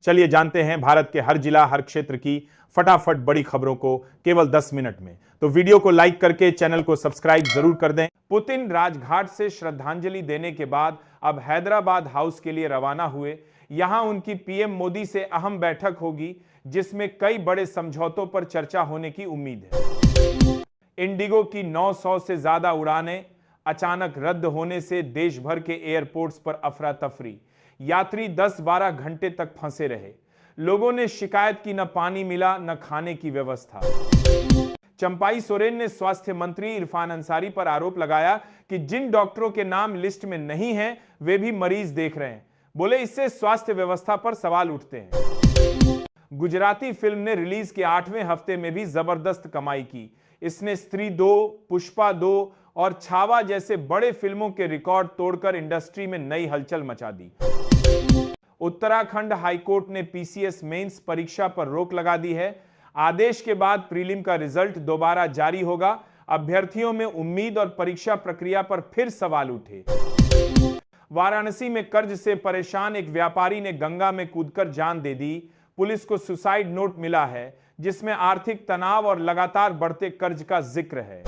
चलिए जानते हैं भारत के हर जिला हर क्षेत्र की फटाफट बड़ी खबरों को केवल 10 मिनट में। तो वीडियो को लाइक करके चैनल को सब्सक्राइब जरूर कर दें। पुतिन राजघाट से श्रद्धांजलि देने के बाद अब हैदराबाद हाउस के लिए रवाना हुए। यहां उनकी पीएम मोदी से अहम बैठक होगी जिसमें कई बड़े समझौतों पर चर्चा होने की उम्मीद है। इंडिगो की 900 से ज्यादा उड़ानें अचानक रद्द होने से देश भर के एयरपोर्ट्स पर अफरा तफरी। यात्री 10-12 घंटे तक फंसे रहे। लोगों ने शिकायत की, न पानी मिला न खाने की व्यवस्था। चंपाई सोरेन ने स्वास्थ्य मंत्री इरफान अंसारी पर आरोप लगाया कि जिन डॉक्टरों के नाम लिस्ट में नहीं हैं वे भी मरीज देख रहे हैं। बोले इससे स्वास्थ्य व्यवस्था पर सवाल उठते हैं। गुजराती फिल्म ने रिलीज के 8वें हफ्ते में भी जबरदस्त कमाई की। इसने स्त्री 2, पुष्पा 2 और छावा जैसे बड़े फिल्मों के रिकॉर्ड तोड़कर इंडस्ट्री में नई हलचल मचा दी। उत्तराखंड हाईकोर्ट ने पीसीएस मेंस परीक्षा पर रोक लगा दी है। आदेश के बाद प्रीलिम का रिजल्ट दोबारा जारी होगा। अभ्यर्थियों में उम्मीद और परीक्षा प्रक्रिया पर फिर सवाल उठे। वाराणसी में कर्ज से परेशान एक व्यापारी ने गंगा में कूदकर जान दे दी। पुलिस को सुसाइड नोट मिला है जिसमें आर्थिक तनाव और लगातार बढ़ते कर्ज का जिक्र है।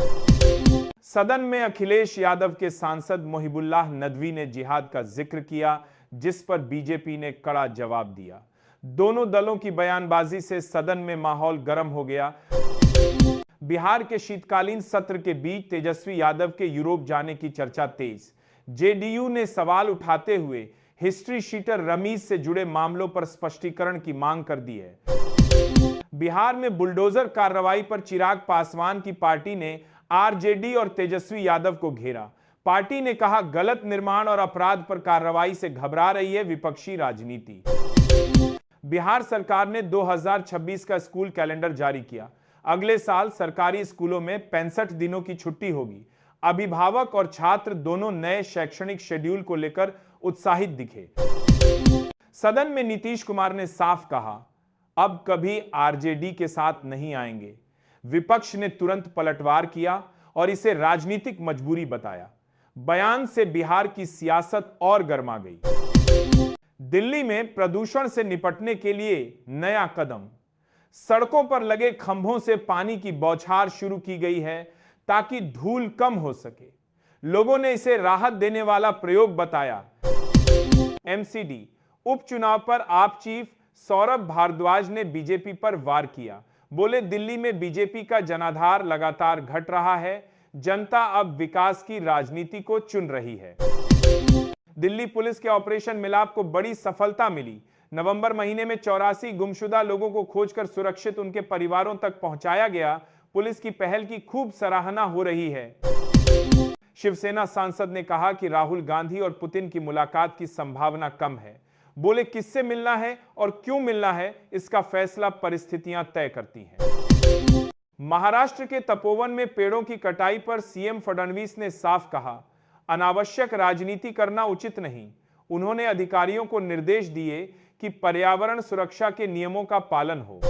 सदन में अखिलेश यादव के सांसद मोहिबुल्लाह नदवी ने जिहाद का जिक्र किया जिस पर बीजेपी ने कड़ा जवाब दिया। दोनों दलों की बयानबाजी से सदन में माहौल गर्म हो गया। बिहार के शीतकालीन सत्र के बीच तेजस्वी यादव के यूरोप जाने की चर्चा तेज। जेडीयू ने सवाल उठाते हुए हिस्ट्री शीटर रमीज से जुड़े मामलों पर स्पष्टीकरण की मांग कर दी है। बिहार में बुलडोजर कार्रवाई पर चिराग पासवान की पार्टी ने आरजेडी और तेजस्वी यादव को घेरा। पार्टी ने कहा गलत निर्माण और अपराध पर कार्रवाई से घबरा रही है विपक्षी राजनीति। बिहार सरकार ने 2026 का स्कूल कैलेंडर जारी किया। अगले साल सरकारी स्कूलों में 65 दिनों की छुट्टी होगी। अभिभावक और छात्र दोनों नए शैक्षणिक शेड्यूल को लेकर उत्साहित दिखे। सदन में नीतीश कुमार ने साफ कहा अब कभी आरजेडी के साथ नहीं आएंगे। विपक्ष ने तुरंत पलटवार किया और इसे राजनीतिक मजबूरी बताया। बयान से बिहार की सियासत और गर्मा गई। दिल्ली में प्रदूषण से निपटने के लिए नया कदम। सड़कों पर लगे खंभों से पानी की बौछार शुरू की गई है ताकि धूल कम हो सके। लोगों ने इसे राहत देने वाला प्रयोग बताया। एमसीडी उपचुनाव पर आप चीफ सौरभ भारद्वाज ने बीजेपी पर वार किया। बोले दिल्ली में बीजेपी का जनाधार लगातार घट रहा है। जनता अब विकास की राजनीति को चुन रही है। दिल्ली पुलिस के ऑपरेशन मिलाप को बड़ी सफलता मिली। नवंबर महीने में 84 गुमशुदा लोगों को खोजकर सुरक्षित उनके परिवारों तक पहुंचाया गया। पुलिस की पहल की खूब सराहना हो रही है। शिवसेना सांसद ने कहा कि राहुल गांधी और पुतिन की मुलाकात की संभावना कम है। बोले किससे मिलना है और क्यों मिलना है इसका फैसला परिस्थितियां तय करती हैं। महाराष्ट्र के तपोवन में पेड़ों की कटाई पर सीएम फडणवीस ने साफ कहा अनावश्यक राजनीति करना उचित नहीं। उन्होंने अधिकारियों को निर्देश दिए कि पर्यावरण सुरक्षा के नियमों का पालन हो।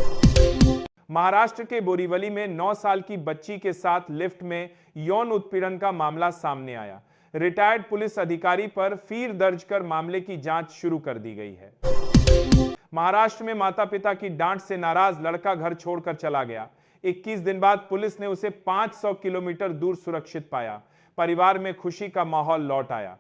महाराष्ट्र के बोरीवली में 9 साल की बच्ची के साथ लिफ्ट में यौन उत्पीड़न का मामला सामने आया। रिटायर्ड पुलिस अधिकारी पर फीर दर्ज कर मामले की जांच शुरू कर दी गई है। महाराष्ट्र में माता पिता की डांट से नाराज लड़का घर छोड़कर चला गया। 21 दिन बाद पुलिस ने उसे 500 किलोमीटर दूर सुरक्षित पाया। परिवार में खुशी का माहौल लौट आया।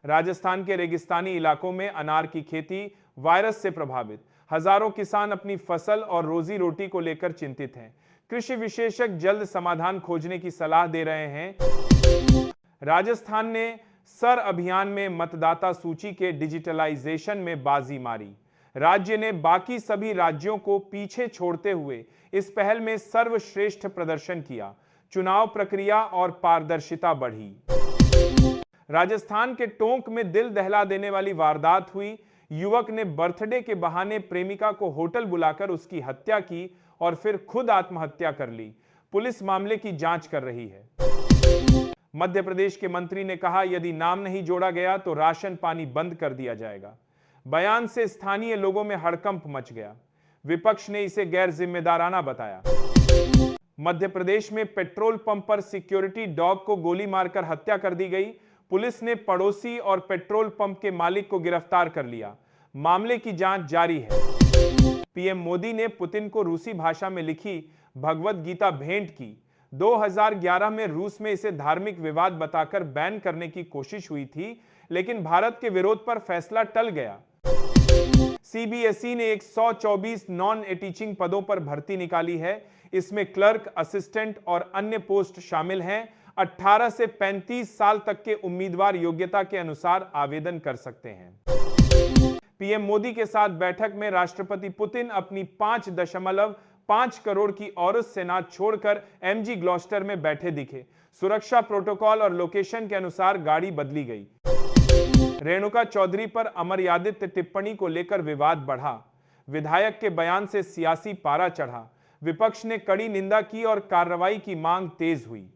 राजस्थान के रेगिस्तानी इलाकों में अनार की खेती वायरस से प्रभावित। हजारों किसान अपनी फसल और रोजी रोटी को लेकर चिंतित हैं। कृषि विशेषज्ञ जल्द समाधान खोजने की सलाह दे रहे हैं। राजस्थान ने सर अभियान में मतदाता सूची के डिजिटलाइजेशन में बाजी मारी। राज्य ने बाकी सभी राज्यों को पीछे छोड़ते हुए इस पहल में सर्वश्रेष्ठ प्रदर्शन किया। चुनाव प्रक्रिया और पारदर्शिता बढ़ी। राजस्थान के टोंक में दिल दहला देने वाली वारदात हुई। युवक ने बर्थडे के बहाने प्रेमिका को होटल बुलाकर उसकी हत्या की और फिर खुद आत्महत्या कर ली। पुलिस मामले की जांच कर रही है। मध्य प्रदेश के मंत्री ने कहा यदि नाम नहीं जोड़ा गया तो राशन पानी बंद कर दिया जाएगा। बयान से स्थानीय लोगों में हड़कंप मच गया। विपक्ष ने इसे गैर जिम्मेदाराना बताया। मध्य प्रदेश में पेट्रोल पंप पर सिक्योरिटी डॉग को गोली मारकर हत्या कर दी गई। पुलिस ने पड़ोसी और पेट्रोल पंप के मालिक को गिरफ्तार कर लिया। मामले की जांच जारी है। पीएम मोदी ने पुतिन को रूसी भाषा में लिखी भगवत गीता भेंट की। 2011 में रूस में इसे धार्मिक विवाद बताकर बैन करने की कोशिश हुई थी, लेकिन भारत के विरोध पर फैसला टल गया। सीबीएसई ने 124 नॉन टीचिंग पदों पर भर्ती निकाली है। इसमें क्लर्क, असिस्टेंट और अन्य पोस्ट शामिल हैं। 18 से 35 साल तक के उम्मीदवार योग्यता के अनुसार आवेदन कर सकते हैं। पीएम मोदी के साथ बैठक में राष्ट्रपति पुतिन अपनी 5.5 करोड़ की औरत सेना छोड़कर एमजी ग्लॉस्टर में बैठे दिखे। सुरक्षा प्रोटोकॉल और लोकेशन के अनुसार गाड़ी बदली गई। रेणुका चौधरी पर अमर्यादित टिप्पणी को लेकर विवाद बढ़ा। विधायक के बयान से सियासी पारा चढ़ा। विपक्ष ने कड़ी निंदा की और कार्रवाई की मांग तेज हुई।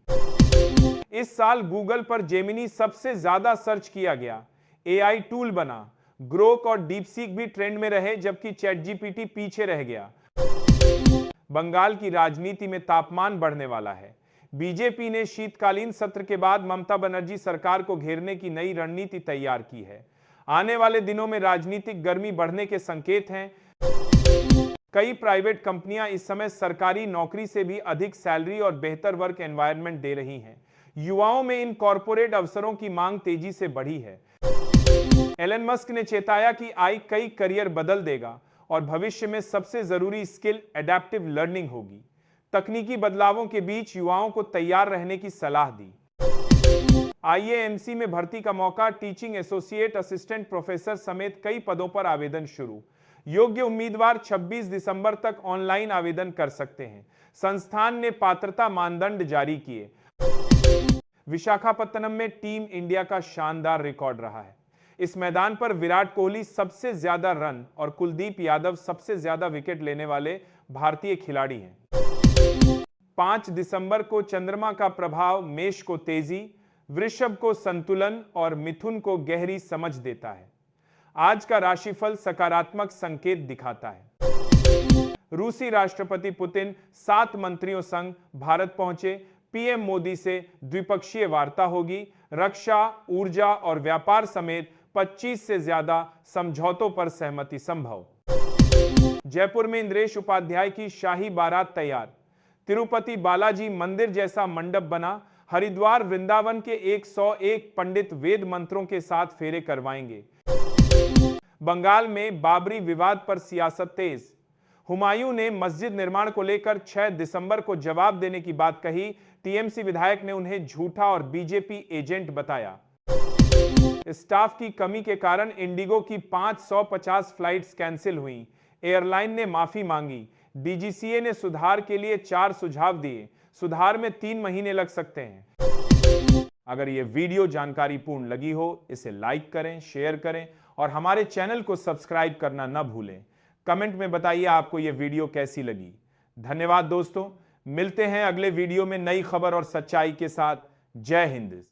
इस साल गूगल पर जेमिनी सबसे ज्यादा सर्च किया गया एआई टूल बना। ग्रोक और डीपसीक भी ट्रेंड में रहे, जबकि चैटजीपीटी पीछे रह गया। बंगाल की राजनीति में तापमान बढ़ने वाला है। बीजेपी ने शीतकालीन सत्र के बाद ममता बनर्जी सरकार को घेरने की नई रणनीति तैयार की है। आने वाले दिनों में राजनीतिक गर्मी बढ़ने के संकेत हैं। कई प्राइवेट कंपनियां इस समय सरकारी नौकरी से भी अधिक सैलरी और बेहतर वर्क एनवायरनमेंट दे रही हैं। युवाओं में इन कॉरपोरेट अवसरों की मांग तेजी से बढ़ी है। एलन मस्क ने चेताया कि AI कई करियर बदल देगा और भविष्य में सबसे जरूरी स्किल एडेप्टिव लर्निंग होगी। तकनीकी बदलावों के बीच युवाओं को तैयार रहने की सलाह दी। IAMC में भर्ती का मौका। टीचिंग एसोसिएट, असिस्टेंट प्रोफेसर समेत कई पदों पर आवेदन शुरू। योग्य उम्मीदवार 26 दिसंबर तक ऑनलाइन आवेदन कर सकते हैं। संस्थान ने पात्रता मानदंड जारी किए। विशाखापत्तनम में टीम इंडिया का शानदार रिकॉर्ड रहा है। इस मैदान पर विराट कोहली सबसे ज्यादा रन और कुलदीप यादव सबसे ज्यादा विकेट लेने वाले भारतीय खिलाड़ी हैं। 5 दिसंबर को चंद्रमा का प्रभाव मेष को तेजी, वृषभ को संतुलन और मिथुन को गहरी समझ देता है। आज का राशिफल सकारात्मक संकेत दिखाता है। रूसी राष्ट्रपति पुतिन 7 मंत्रियों संग भारत पहुंचे। पीएम मोदी से द्विपक्षीय वार्ता होगी। रक्षा, ऊर्जा और व्यापार समेत 25 से ज्यादा समझौतों पर सहमति संभव। जयपुर में इंद्रेश उपाध्याय की शाही बारात तैयार। तिरुपति बालाजी मंदिर जैसा मंडप बना। हरिद्वार, वृंदावन के 101 पंडित वेद मंत्रों के साथ फेरे करवाएंगे। बंगाल में बाबरी विवाद पर सियासत तेज। हुमायूं ने मस्जिद निर्माण को लेकर 6 दिसंबर को जवाब देने की बात कही। टीएमसी विधायक ने उन्हें झूठा और बीजेपी एजेंट बताया। स्टाफ की कमी के कारण इंडिगो की 550 फ्लाइट्स कैंसिल हुई। एयरलाइन ने माफी मांगी। डीजीसीए ने सुधार के लिए 4 सुझाव दिए। सुधार में 3 महीने लग सकते हैं। अगर यह वीडियो जानकारीपूर्ण लगी हो, इसे लाइक करें, शेयर करें और हमारे चैनल को सब्सक्राइब करना न भूलें। कमेंट में बताइए आपको यह वीडियो कैसी लगी। धन्यवाद दोस्तों, मिलते हैं अगले वीडियो में नई खबर और सच्चाई के साथ। जय हिंद।